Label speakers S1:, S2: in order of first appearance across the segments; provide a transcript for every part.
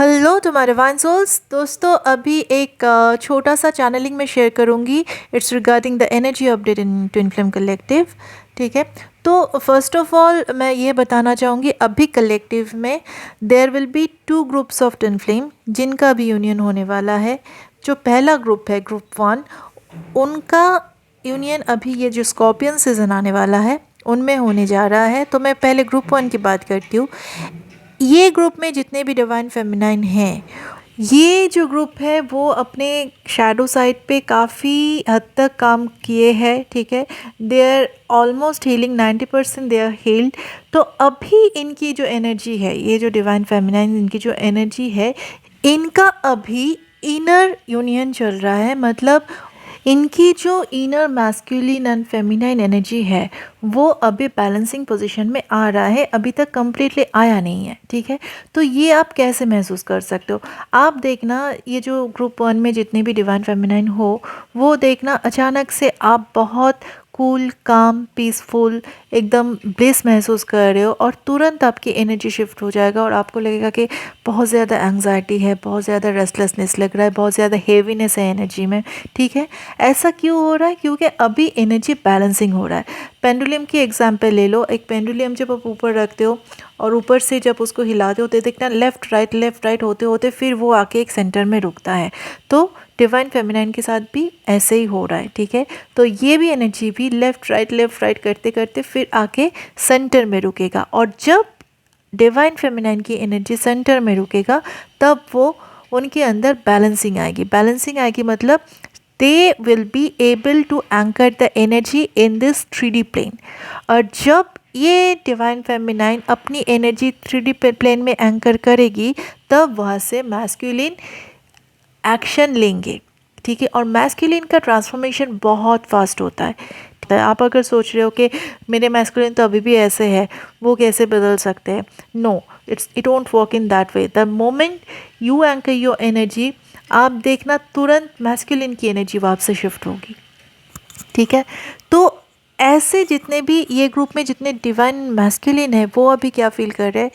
S1: Hello तुम्हारे wine souls दोस्तों, अभी एक छोटा सा चैनलिंग में शेयर करूंगी। It's regarding the energy update in twin flame collective. ठीक है, तो फर्स्ट ऑफ ऑल मैं ये बताना चाहूँगी, अभी कलेक्टिव में there will be 2 groups of twin flame जिनका भी यूनियन होने वाला है। जो पहला ग्रुप है, ग्रुप 1, उनका यूनियन अभी ये जो स्कॉर्पियन सीजन आने वाला है उनमें होने जा रहा है। तो मैं पहले ग्रुप 1 की बात करती हूँ। ये ग्रुप में जितने भी डिवाइन फेमिनाइन हैं, ये जो ग्रुप है वो अपने शैडो साइड पे काफ़ी हद तक काम किए हैं। ठीक है, they are almost healing, 90% they are healed. तो अभी इनकी जो एनर्जी है, ये जो डिवाइन फेमिनाइन इनकी जो एनर्जी है, इनका अभी इनर यूनियन चल रहा है। मतलब इनकी जो inner masculine and feminine energy है वो अभी बैलेंसिंग पोजीशन में आ रहा है, अभी तक कम्प्लीटली आया नहीं है। ठीक है, तो ये आप कैसे महसूस कर सकते हो? आप देखना, ये जो ग्रुप 1 में जितने भी डिवाइन फेमिनाइन हो, वो देखना अचानक से आप बहुत कूल, काम, पीसफुल, एकदम ब्लिस महसूस कर रहे हो और तुरंत आपकी एनर्जी शिफ्ट हो जाएगा और आपको लगेगा कि बहुत ज़्यादा एंग्जाइटी है, बहुत ज़्यादा रेस्टलेसनेस लग रहा है, बहुत ज़्यादा हेवीनेस है एनर्जी में। ठीक है, ऐसा क्यों हो रहा है? क्योंकि अभी एनर्जी बैलेंसिंग हो रहा है। पेंडुलम की एग्जांपल ले लो। एक पेंडुलम जब आप ऊपर रखते हो और ऊपर से जब उसको हिलाते हो तो देखना लेफ़्ट राइट होते होते फिर वो आके एक सेंटर में रुकता है। तो डिवाइन फेमिनाइन के साथ भी ऐसे ही हो रहा है। ठीक है, तो ये भी एनर्जी भी लेफ़्ट राइट करते करते फिर आके सेंटर में रुकेगा और जब डिवाइन फेमिनाइन की एनर्जी सेंटर में रुकेगा तब वो उनके अंदर बैलेंसिंग आएगी। मतलब they will be able to anchor the energy in this 3D plane। और जब ये डिवाइन फेमिनाइन अपनी एनर्जी 3D प्लेन में एंकर करेगी तब वहाँ से मैस्कुलिन एक्शन लेंगे। ठीक है, और मैस्कुलिन का ट्रांसफॉर्मेशन बहुत फास्ट होता है। आप अगर सोच रहे हो कि मेरे मैस्कुलिन तो अभी भी ऐसे है, वो कैसे बदल सकते हैं? No, it won't work in that way. The moment you anchor your energy, आप देखना तुरंत मैस्कुलिन की एनर्जी वापस शिफ्ट होगी। ठीक है, तो ऐसे जितने भी ये ग्रुप में जितने डिवाइन मैस्कुलिन है वो अभी क्या फील कर रहे हैं,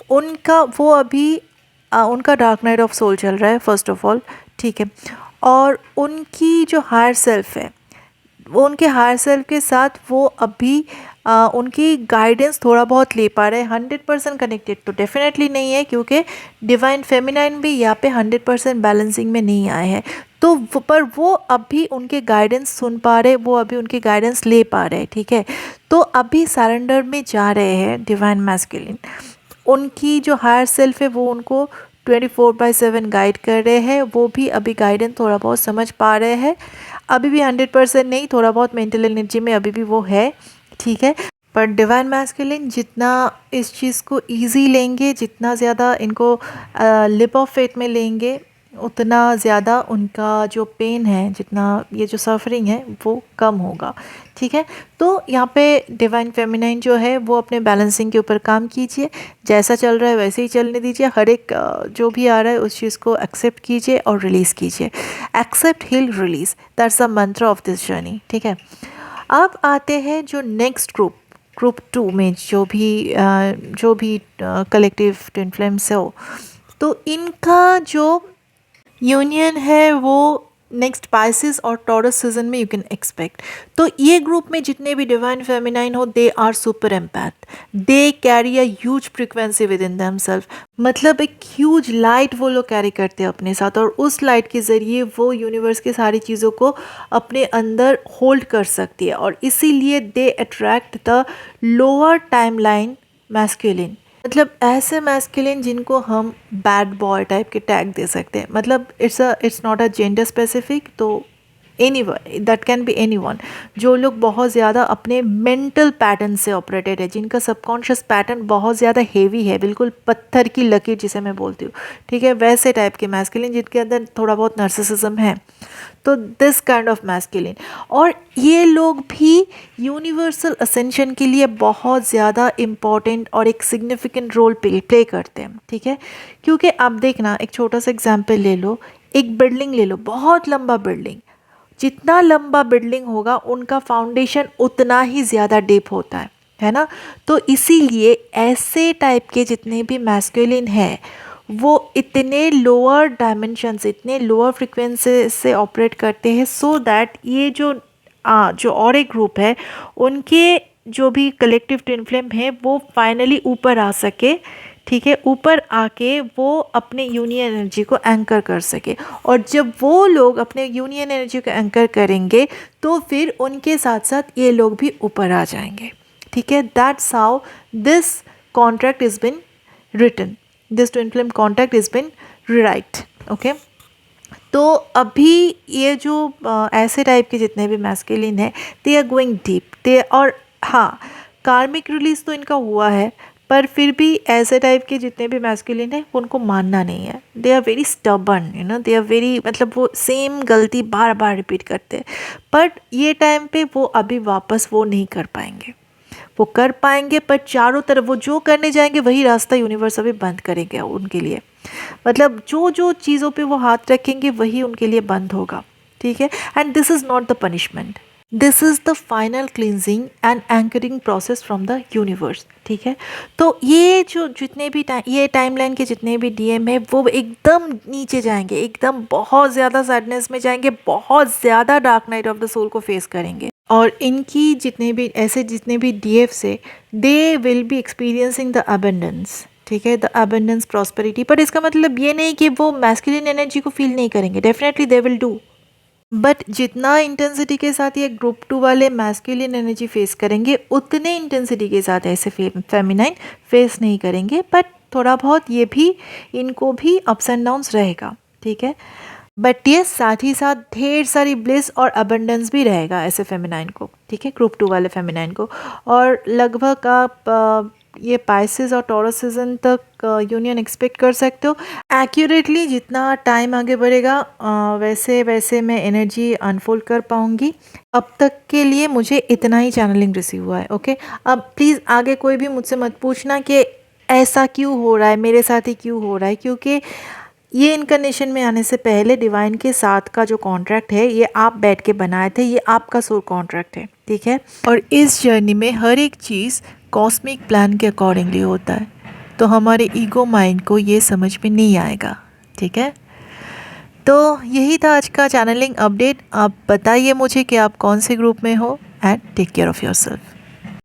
S1: उनका वो अभी उनका डार्क नाइट ऑफ सोल चल रहा है फर्स्ट ऑफ ऑल। ठीक है, और उनकी जो हायर सेल्फ है, वो उनके हायर सेल्फ के साथ वो अभी उनकी गाइडेंस थोड़ा बहुत ले पा रहे हैं। 100% कनेक्टेड तो डेफिनेटली नहीं है, क्योंकि डिवाइन फेमिनाइन भी यहाँ पे 100% बैलेंसिंग में नहीं आए हैं। तो पर वो अभी उनके गाइडेंस सुन पा रहे, वो अभी उनके गाइडेंस ले पा रहे हैं। ठीक है, तो अभी सरेंडर में जा रहे हैं डिवाइन मैस्कुलिन। उनकी जो हायर सेल्फ है वो उनको 24/7 गाइड कर रहे हैं। वो भी अभी गाइडेंस थोड़ा बहुत समझ पा रहे हैं, अभी भी 100% नहीं, थोड़ा बहुत मेंटल एनर्जी में अभी भी वो है। ठीक है, पर डिवाइन मैस्कुलिन जितना इस चीज़ को इजी लेंगे, जितना ज़्यादा इनको लिप ऑफ फेथ में लेंगे, उतना ज़्यादा उनका जो पेन है, जितना ये जो सफरिंग है वो कम होगा। ठीक है, तो यहाँ पे डिवाइन फेमिनाइन जो है वो अपने बैलेंसिंग के ऊपर काम कीजिए। जैसा चल रहा है वैसे ही चलने दीजिए। हर एक जो भी आ रहा है उस चीज़ को एक्सेप्ट कीजिए और रिलीज़ कीजिए। Accept, heal, release, that's the mantra of this journey. ठीक है, अब आते हैं जो नेक्स्ट ग्रुप 2 में जो भी कलेक्टिव ट्विन फ्लेम्स हो, तो इनका जो यूनियन है वो नेक्स्ट पाइसिस और टॉरस सीजन में यू कैन एक्सपेक्ट। तो ये ग्रुप में जितने भी डिवाइन फेमिनाइन हो, they are super empath. They carry a huge frequency with in themself. मतलब एक ह्यूज लाइट वो लोग कैरी करते हैं अपने साथ, और उस लाइट के ज़रिए वो यूनिवर्स की सारी चीज़ों को अपने अंदर होल्ड कर सकती है, और इसीलिए they attract the lower timeline masculine. मतलब ऐसे मैस्कुलिन जिनको हम बैड बॉय टाइप के टैग दे सकते हैं। मतलब it's not a gender specific, तो anyone, that can be anyone. जो लोग बहुत ज़्यादा अपने मेंटल पैटर्न से ऑपरेटेड है, जिनका सबकॉन्शियस पैटर्न बहुत ज़्यादा हेवी है, बिल्कुल पत्थर की लकीर जिसे मैं बोलती हूँ। ठीक है, वैसे टाइप के मैस्कुलिन जिनके अंदर थोड़ा बहुत नर्सिसिज्म है, तो दिस काइंड ऑफ मैस्कुलिन। और ये लोग भी यूनिवर्सल असेंशन के लिए बहुत ज़्यादा इम्पॉर्टेंट और एक सिग्निफिकेंट रोल प्ले करते हैं। ठीक है, क्योंकि आप देखना, एक छोटा सा एग्जांपल ले लो, एक बिल्डिंग ले लो, बहुत लंबा बिल्डिंग। जितना लंबा बिल्डिंग होगा उनका फाउंडेशन उतना ही ज़्यादा डीप होता है ना? तो इसीलिए ऐसे टाइप के जितने भी मैस्कुलिन है वो इतने लोअर डायमेंशन से, इतने लोअर फ्रिक्वेंसी से ऑपरेट करते हैं, सो दैट ये जो और एक ग्रुप है उनके जो भी कलेक्टिव ट्विन फ्लेम है वो फाइनली ऊपर आ सके, ठीक है, ऊपर आके वो अपने यूनियन एनर्जी को एंकर कर सके। और जब वो लोग अपने यूनियन एनर्जी को एंकर करेंगे तो फिर उनके साथ साथ ये लोग भी ऊपर आ जाएंगे, ठीक है। That's how this contract is been written, this twin flame contract is been write, okay. तो अभी ये जो ऐसे टाइप के जितने भी मैस्कुलिन है, दे आर गोइंग डीप, दे, और हाँ, कार्मिक रिलीज तो इनका हुआ है, पर फिर भी ऐसे टाइप के जितने भी मैस्कुलिन है उनको मानना नहीं है। They are very stubborn, you know, they are very, मतलब वो सेम गलती बार बार रिपीट करते हैं। बट ये टाइम पे वो अभी वापस वो नहीं कर पाएंगे, वो कर पाएंगे पर चारों तरफ वो जो करने जाएंगे वही रास्ता यूनिवर्स अभी बंद करेंगे उनके लिए। मतलब जो जो चीज़ों पे वो हाथ रखेंगे वही उनके लिए बंद होगा, ठीक है। And this is not the punishment, this is the final cleansing and anchoring process from the universe, ठीक है। तो ये जो जितने भी ये टाइमलाइन के जितने भी डीएम है वो एकदम नीचे जाएंगे, एकदम बहुत ज़्यादा सैडनेस में जाएंगे, बहुत ज़्यादा dark night of the soul को फेस करेंगे। और इनकी जितने भी डीएफ से they will be experiencing the abundance, ठीक है, द अबंडेंस प्रॉस्पेरिटी। पर इसका मतलब ये नहीं कि वो मैस्कुलिन एनर्जी को फील नहीं करेंगे, definitely they will do. But जितना इंटेंसिटी के साथ ये ग्रुप 2 वाले मैस्कुलिन एनर्जी फेस करेंगे उतने इंटेंसिटी के साथ ऐसे फेमिनाइन फेस नहीं करेंगे। बट थोड़ा बहुत ये भी, इनको भी अप्स एंड डाउन्स रहेगा, ठीक है। बट ये साथ ही साथ ढेर सारी ब्लिस और अबंडेंस भी रहेगा ऐसे फेमिनाइन को, ठीक है, ग्रुप 2 वाले फेमिनाइन को। और लगभग आप ये पाइसेस और टॉरस सीजन तक यूनियन एक्सपेक्ट कर सकते हो। एक्यूरेटली जितना टाइम आगे बढ़ेगा वैसे वैसे मैं एनर्जी अनफोल्ड कर पाऊँगी। अब तक के लिए मुझे इतना ही चैनलिंग रिसीव हुआ है, ओके। अब प्लीज़ आगे कोई भी मुझसे मत पूछना कि ऐसा क्यों हो रहा है, मेरे साथ ही क्यों हो रहा है, क्योंकि ये इनcarnation में आने से पहले डिवाइन के साथ का जो कॉन्ट्रैक्ट है ये आप बैठ के बनाए थे, ये आपका सोल कॉन्ट्रैक्ट है, ठीक है। और इस जर्नी में हर एक चीज़ कॉस्मिक प्लान के अकॉर्डिंगली होता है, तो हमारे ईगो माइंड को ये समझ में नहीं आएगा, ठीक है। तो यही था आज का चैनलिंग अपडेट। आप बताइए मुझे कि आप कौन से ग्रुप में हो, and take care of yourself.